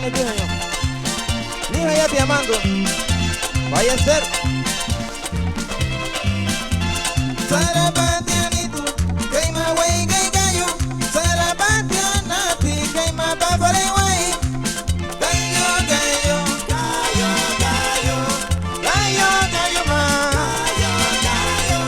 ni dije yo. Ni ya te amando. Vaya a ser. Sarabatianito, queima güey, que gallo. Sarabatianati, queima papare güey. Gallo, gallo, gallo, gallo. Gallo, gallo, ma. Gallo, gallo.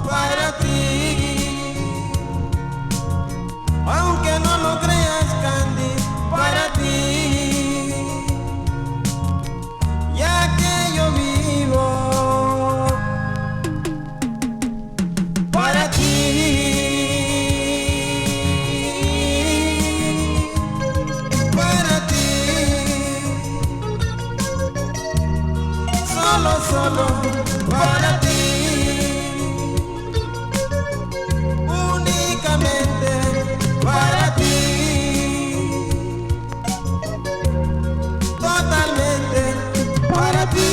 para ti. Aunque no lo creas, Candy, para ti. Ya que yo vivo para ti. Solo para ti, únicamente para ti, totalmente para ti.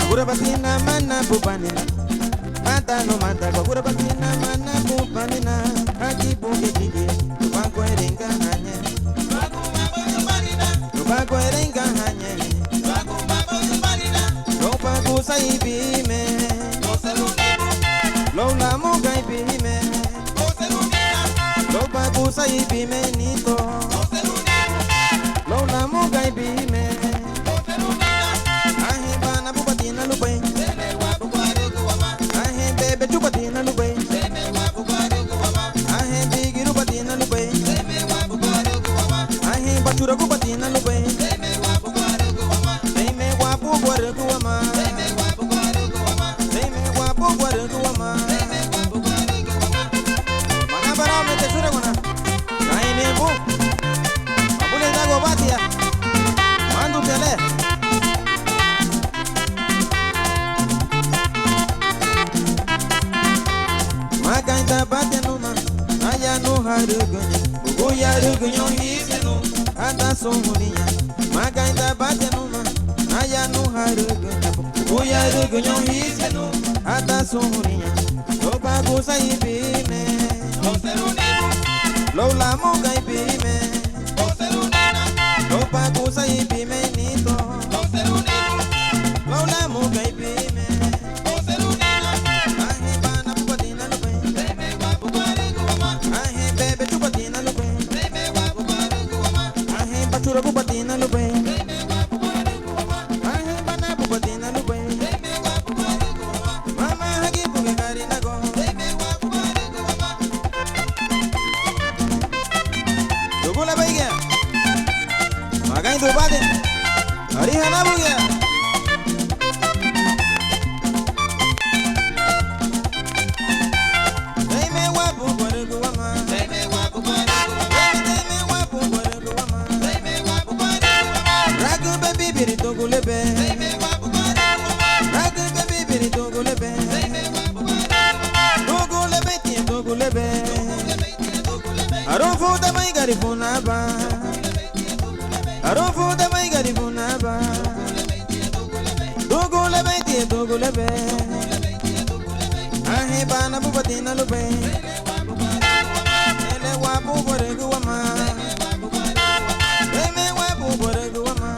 Kura patina mana pupanina, mata no mata. Kura patina mana pupanina, aquí puke kiki, lupa kuerenga hanye, lupa kuerenga hanye, lupa kusa ibime, lola muga ibime, lupa kusa ibime nito, lola muga ibime. Ahe bebe chupatina lupe, ahe bigi rupatina lupe, ahe bachura kupatina lupe, deme guapo guaraguama, deme guapo guaraguama, mana para me te sura gona, nahi nembu, apune dago batia, mandu tele. Makaita batenuma, aya no harugunye, ugoya rugunyo hisenu, ata somunia. Makaita batenuma, aya no harugunye, ugoya rugunyo hisenu, ata somunia. Loba gusa ibime, lola muga ibime, loba gusa ibime nito, lola muga ibime. Bachura pupatina lupe, ahe bana pupatina lupe, mama hagi puke karina go, dugula baiga, magai dubade, hari hana bugia. Deme wapu guaraguama, deme wapu guaraguama, deme wapu guaraguama. Ragu baby biri togulebe, ragu baby biri togulebe, togulebe tiye togulebe, arofu da mai gari funaba, arofu da mai gari funaba, togulebe tiye togulebe, ahe bana pupatina lupe, ele wapu guaraguama, deme wapu guaraguama.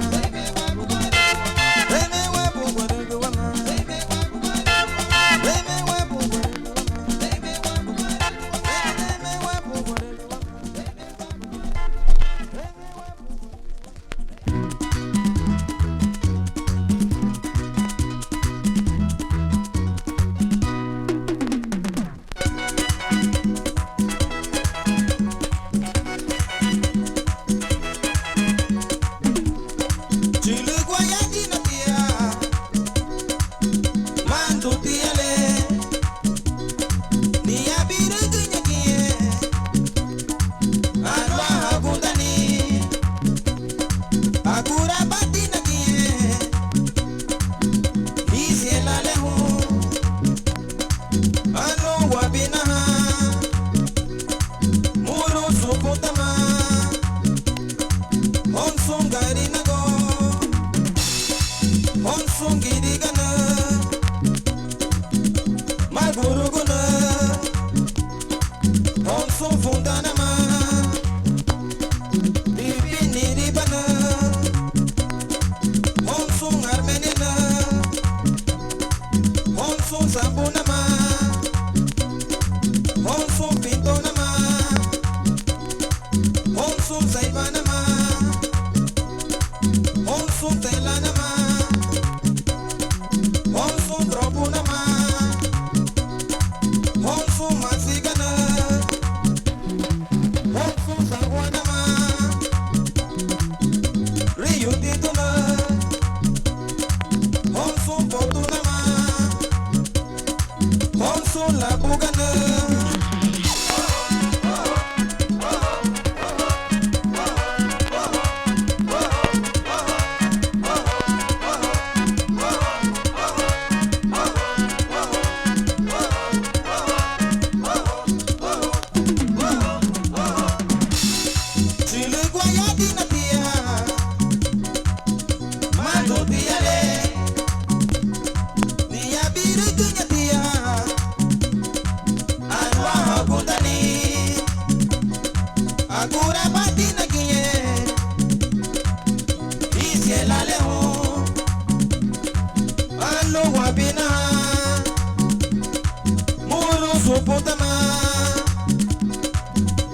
Onsun la bugana. Agora batina guinhe, e se ela leon, alo wabina, muro suputama,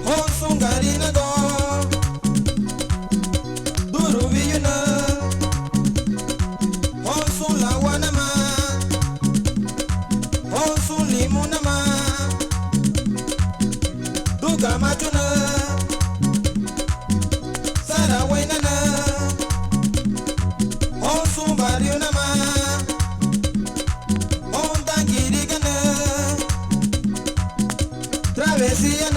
honsungarina go, duru viuna, honsun lawanama, honsun limunama, duga matuna. Travessia